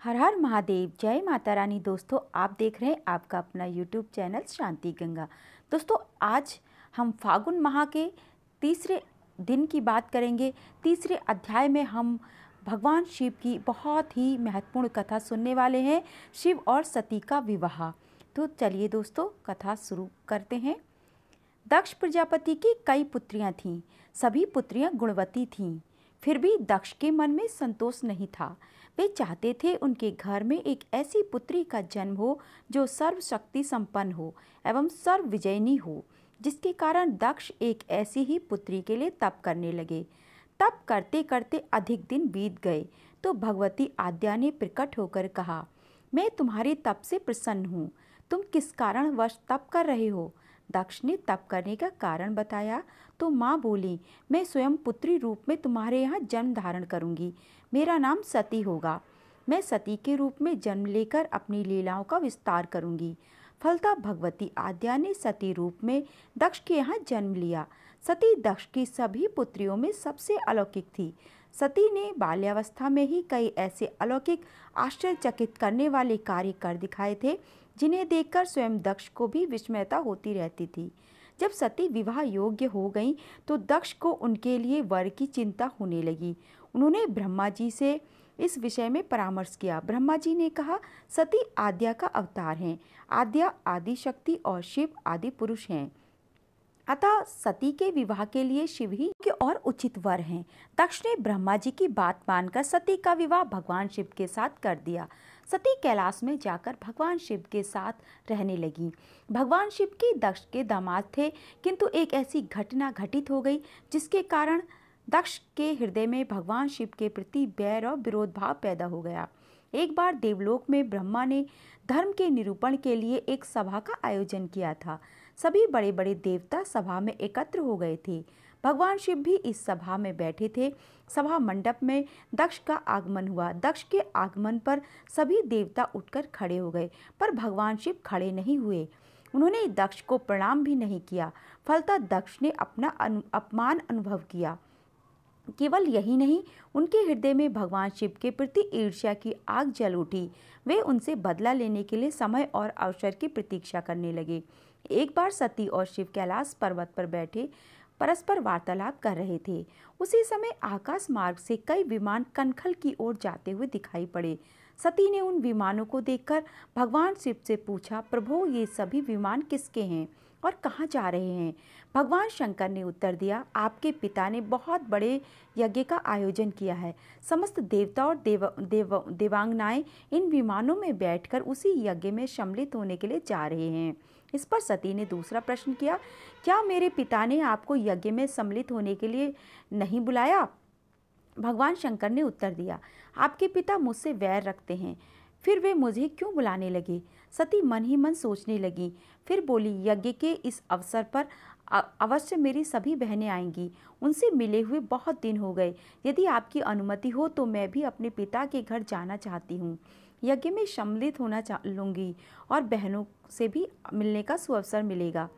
हर हर महादेव, जय माता रानी। दोस्तों, आप देख रहे हैं आपका अपना यूट्यूब चैनल शांति गंगा। दोस्तों, आज हम फागुन माह के तीसरे दिन की बात करेंगे। तीसरे अध्याय में हम भगवान शिव की बहुत ही महत्वपूर्ण कथा सुनने वाले हैं, शिव और सती का विवाह। तो चलिए दोस्तों, कथा शुरू करते हैं। दक्ष प्रजापति की कई पुत्रियां थीं। सभी पुत्रियां गुणवती थीं। फिर भी दक्ष के मन में संतोष नहीं था। वे चाहते थे उनके घर में एक ऐसी पुत्री का जन्म हो जो सर्वशक्ति संपन्न हो एवं सर्व विजयनी हो, जिसके कारण दक्ष एक ऐसी ही पुत्री के लिए तप करने लगे। तप करते करते अधिक दिन बीत गए तो भगवती आद्या ने प्रकट होकर कहा, मैं तुम्हारे तप से प्रसन्न हूँ। तुम किस कारणवश तप कर रहे हो? दक्ष ने तप करने का कारण बताया तो माँ बोली, मैं स्वयं पुत्री रूप में तुम्हारे यहाँ जन्म धारण करूँगी। मेरा नाम सती होगा। मैं सती के रूप में जन्म लेकर अपनी लीलाओं का विस्तार करूँगी। फलतः भगवती आद्या ने सती रूप में दक्ष के यहाँ जन्म लिया। सती दक्ष की सभी पुत्रियों में सबसे अलौकिक थी। सती ने बाल्यावस्था में ही कई ऐसे अलौकिक आश्चर्यचकित करने वाले कार्य कर दिखाए थे, जिन्हें देखकर स्वयं दक्ष को भी विस्मयता होती रहती थी। जब सती विवाह योग्य हो गईं तो दक्ष को उनके लिए वर की चिंता होने लगी। उन्होंने ब्रह्मा जी से इस विषय में परामर्श किया। ब्रह्मा जी ने कहा, सती आद्या का अवतार हैं। आद्या आदि शक्ति और शिव आदि पुरुष हैं, अतः सती के विवाह के लिए शिव ही के और उचित वर हैं। दक्ष ने ब्रह्मा जी की बात मानकर सती का विवाह भगवान शिव के साथ कर दिया। सती कैलाश में जाकर भगवान शिव के साथ रहने लगी। भगवान शिव के दक्ष के दामाद थे, किंतु एक ऐसी घटना घटित हो गई जिसके कारण दक्ष के हृदय में भगवान शिव के प्रति बैर और विरोध भाव पैदा हो गया। एक बार देवलोक में ब्रह्मा ने धर्म के निरूपण के लिए एक सभा का आयोजन किया था। सभी बड़े बड़े देवता सभा में एकत्र हो गए थे। भगवान शिव भी इस सभा में बैठे थे। सभा मंडप में दक्ष का आगमन हुआ। दक्ष के आगमन पर सभी देवता उठकर खड़े हो गए, पर भगवान शिव खड़े नहीं हुए। उन्होंने दक्ष को प्रणाम भी नहीं किया। फलतः दक्ष ने अपना अपमान अनुभव किया। केवल यही नहीं, उनके हृदय में भगवान शिव के प्रति ईर्ष्या की आग जल उठी। वे उनसे बदला लेने के लिए समय और अवसर की प्रतीक्षा करने लगे। एक बार सती और शिव कैलाश पर्वत पर बैठे परस्पर वार्तालाप कर रहे थे। उसी समय आकाश मार्ग से कई विमान कनखल की ओर जाते हुए दिखाई पड़े। सती ने उन विमानों को देखकर भगवान शिव से पूछा, प्रभु, ये सभी विमान किसके हैं और कहाँ जा रहे हैं? भगवान शंकर ने उत्तर दिया, आपके पिता ने बहुत बड़े यज्ञ का आयोजन किया है। समस्त देवता और देवांगनाएं इन विमानों में बैठकर उसी यज्ञ में सम्मिलित होने के लिए जा रहे हैं। इस पर सती ने दूसरा प्रश्न किया, क्या मेरे पिता ने आपको यज्ञ में सम्मिलित होने के लिए नहीं बुलाया? भगवान शंकर ने उत्तर दिया, आपके पिता मुझसे वैर रखते हैं, फिर वे मुझे क्यों बुलाने लगे? सती मन ही मन सोचने लगी। फिर बोली, यज्ञ के इस अवसर पर अवश्य मेरी सभी बहनें आएंगी। उनसे मिले हुए बहुत दिन हो गए। यदि आपकी अनुमति हो तो मैं भी अपने पिता के घर जाना चाहती हूँ। यज्ञ में सम्मिलित होना लूँगी और बहनों से भी मिलने का सुअवसर मिलेगा।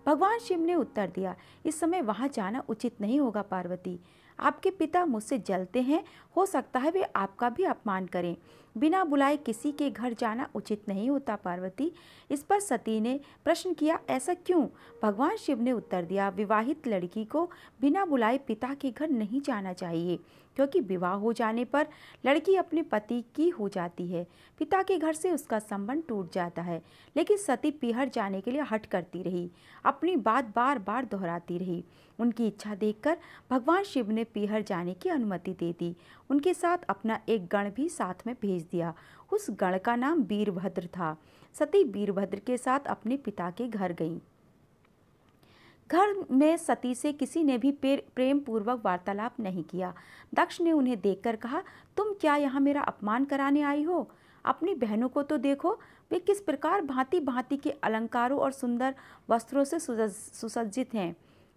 भगवान शिव ने उत्तर दिया, इस समय वहाँ जाना उचित नहीं होगा पार्वती। आपके पिता मुझसे जलते हैं, हो सकता है वे आपका भी अपमान करें। बिना बुलाए किसी के घर जाना उचित नहीं होता पार्वती। इस पर सती ने प्रश्न किया, ऐसा क्यों? भगवान शिव ने उत्तर दिया, विवाहित लड़की को बिना बुलाए पिता के घर नहीं जाना चाहिए, क्योंकि विवाह हो जाने पर लड़की अपने पति की हो जाती है। पिता के घर से उसका संबंध टूट जाता है। लेकिन सती पीहर जाने के लिए हठ करती रही, अपनी बात बार बार दोहराती रही। उनकी इच्छा देखकर भगवान शिव ने पीहर जाने की अनुमति दे दी। उनके साथ अपना एक गण भी साथ में भेज दिया। उस गण का नाम वीरभद्र था। सती वीरभद्र के साथ अपने पिता के घर गई। घर में सती से किसी ने भी प्रेम पूर्वक वार्तालाप नहीं किया। दक्ष ने उन्हें देखकर कहा, तुम क्या यहाँ मेरा अपमान कराने आई हो? अपनी बहनों को तो देखो, वे किस प्रकार भांति भांति के अलंकारों और सुंदर वस्त्रों से सुसज्जित हैं।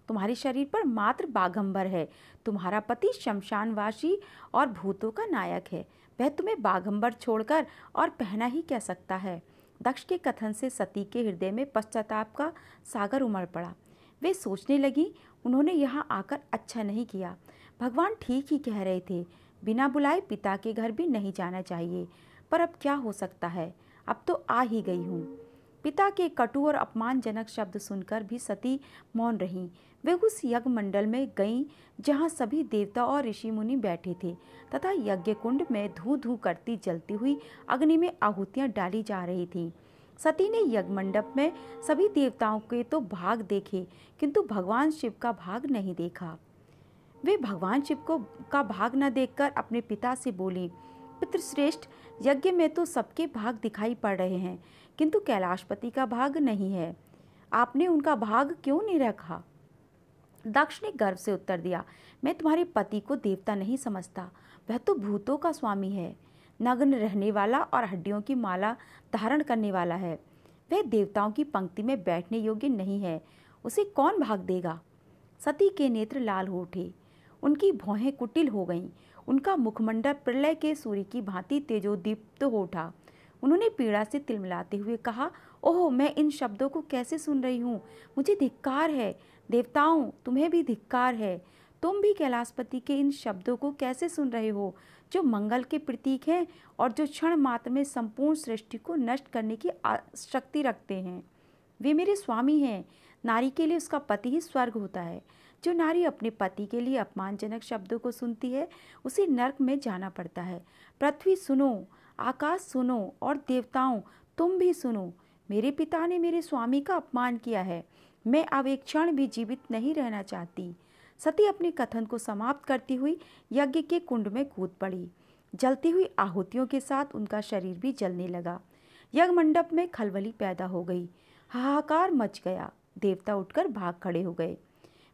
तुम्हारे शरीर पर मात्र बाघंबर है। तुम्हारा पति शमशानवासी और भूतों का नायक है। वह तुम्हें बाघंबर छोड़कर और पहना ही क्या सकता है? दक्ष के कथन से सती के हृदय में पश्चाताप का सागर उमड़ पड़ा। वे सोचने लगी, उन्होंने यहाँ आकर अच्छा नहीं किया। भगवान ठीक ही कह रहे थे, बिना बुलाए पिता के घर भी नहीं जाना चाहिए। पर अब क्या हो सकता है, अब तो आ ही गई हूँ। पिता के कटु और अपमानजनक शब्द सुनकर भी सती मौन रहीं। वे उस यज्ञ मंडल में गईं जहाँ सभी देवता और ऋषि मुनि बैठे थे तथा यज्ञ कुंड में धू धू करती जलती हुई अग्नि में आहुतियाँ डाली जा रही थीं। सती ने यज्ञ मंडप में सभी देवताओं के तो भाग देखे, किंतु भगवान शिव का भाग नहीं देखा। वे भगवान शिव को का भाग न देखकर अपने पिता से बोली, पितृश्रेष्ठ, यज्ञ में तो सबके भाग दिखाई पड़ रहे हैं, किंतु कैलाशपति का भाग नहीं है। आपने उनका भाग क्यों नहीं रखा? दक्ष ने गर्व से उत्तर दिया, मैं तुम्हारे पति को देवता नहीं समझता, वह तो भूतों का स्वामी है, नग्न रहने वाला और हड्डियों की माला धारण करने वाला है। वह देवताओं की पंक्ति में बैठने योग्य नहीं है, उसे कौन भाग देगा? सती के नेत्र लाल हो उठे, उनकी भौहें कुटिल हो गईं, उनका मुखमंडल प्रलय के सूर्य की भांति तेजोदीप्त हो उठा। उन्होंने पीड़ा से तिलमिलाते हुए कहा, ओह, मैं इन शब्दों को कैसे सुन रही हूँ, मुझे धिक्कार है। देवताओं, तुम्हें भी धिक्कार है। तुम भी कैलाशपति के इन शब्दों को कैसे सुन रहे हो, जो मंगल के प्रतीक हैं और जो क्षण मात्र में संपूर्ण सृष्टि को नष्ट करने की शक्ति रखते हैं। वे मेरे स्वामी हैं। नारी के लिए उसका पति ही स्वर्ग होता है। जो नारी अपने पति के लिए अपमानजनक शब्दों को सुनती है, उसे नरक में जाना पड़ता है। पृथ्वी सुनो, आकाश सुनो और देवताओं तुम भी सुनो। मेरे पिता ने मेरे स्वामी का अपमान किया है। मैं अब एक क्षण भी जीवित नहीं रहना चाहती। सती अपने कथन को समाप्त करती हुई यज्ञ के कुंड में कूद पड़ी। जलती हुई आहुतियों के साथ उनका शरीर भी जलने लगा। यज्ञ मंडप में खलबली पैदा हो गई। हाहाकार मच गया। देवता उठकर भाग खड़े हो गए।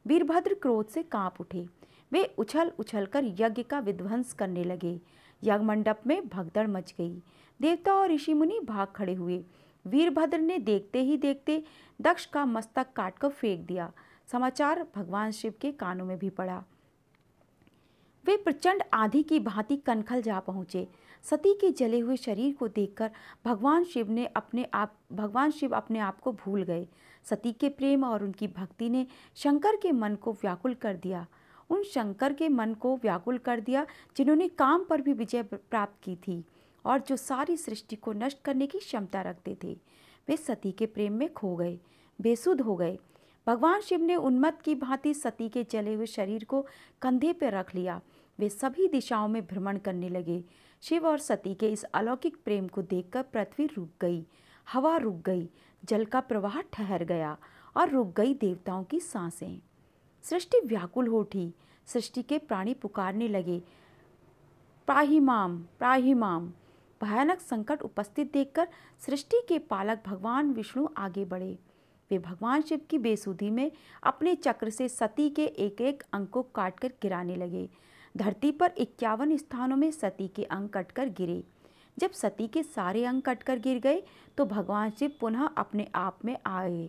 वीरभद्र क्रोध से कांप उठे। वे उछल उछलकर यज्ञ का विध्वंस करने लगे। यज्ञ मंडप में भगदड़ मच गई। देवता और ऋषि मुनि भाग खड़े हुए। वीरभद्र ने देखते ही देखते दक्ष का मस्तक काटकर फेंक दिया। समाचार भगवान शिव के कानों में भी पड़ा। वे प्रचंड आंधी की भांति कनखल जा पहुँचे। सती के जले हुए शरीर को देखकर भगवान शिव अपने आप को भूल गए। सती के प्रेम और उनकी भक्ति ने शंकर के मन को व्याकुल कर दिया। उन शंकर के मन को व्याकुल कर दिया जिन्होंने काम पर भी विजय प्राप्त की थी और जो सारी सृष्टि को नष्ट करने की क्षमता रखते थे। वे सती के प्रेम में खो गए, बेसुध हो गए। भगवान शिव ने उन्मत्त की भांति सती के जले हुए शरीर को कंधे पर रख लिया। वे सभी दिशाओं में भ्रमण करने लगे। शिव और सती के इस अलौकिक प्रेम को देखकर पृथ्वी रुक गई, हवा रुक गई, जल का प्रवाह ठहर गया और रुक गई देवताओं की सांसें। सृष्टि व्याकुल हो उठी। सृष्टि के प्राणी पुकारने लगे, प्राहि माम, प्राहि माम। भयानक संकट उपस्थित देखकर सृष्टि के पालक भगवान विष्णु आगे बढ़े। वे भगवान शिव की बेसुधी में अपने चक्र से सती के एक एक अंग को काटकर गिराने लगे। धरती पर 51 स्थानों में सती के अंग कटकर गिरे। जब सती के सारे अंग कटकर गिर गए तो भगवान शिव पुनः अपने आप में आए।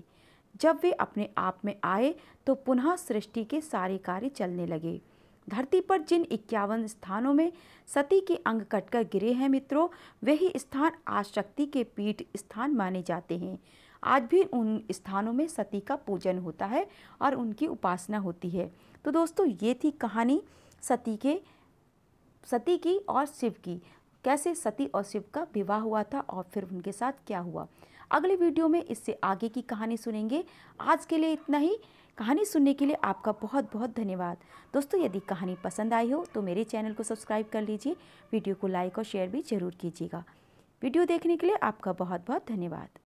जब वे अपने आप में आए तो पुनः सृष्टि के सारे कार्य चलने लगे। धरती पर जिन 51 स्थानों में सती के अंग कटकर गिरे हैं मित्रों, वही स्थान आज शक्ति के पीठ स्थान माने जाते हैं। आज भी उन स्थानों में सती का पूजन होता है और उनकी उपासना होती है। तो दोस्तों, ये थी कहानी सती की और शिव की। कैसे सती और शिव का विवाह हुआ था और फिर उनके साथ क्या हुआ। अगले वीडियो में इससे आगे की कहानी सुनेंगे। आज के लिए इतना ही। कहानी सुनने के लिए आपका बहुत बहुत धन्यवाद। दोस्तों, यदि कहानी पसंद आई हो तो मेरे चैनल को सब्सक्राइब कर लीजिए। वीडियो को लाइक और शेयर भी ज़रूर कीजिएगा। वीडियो देखने के लिए आपका बहुत बहुत धन्यवाद।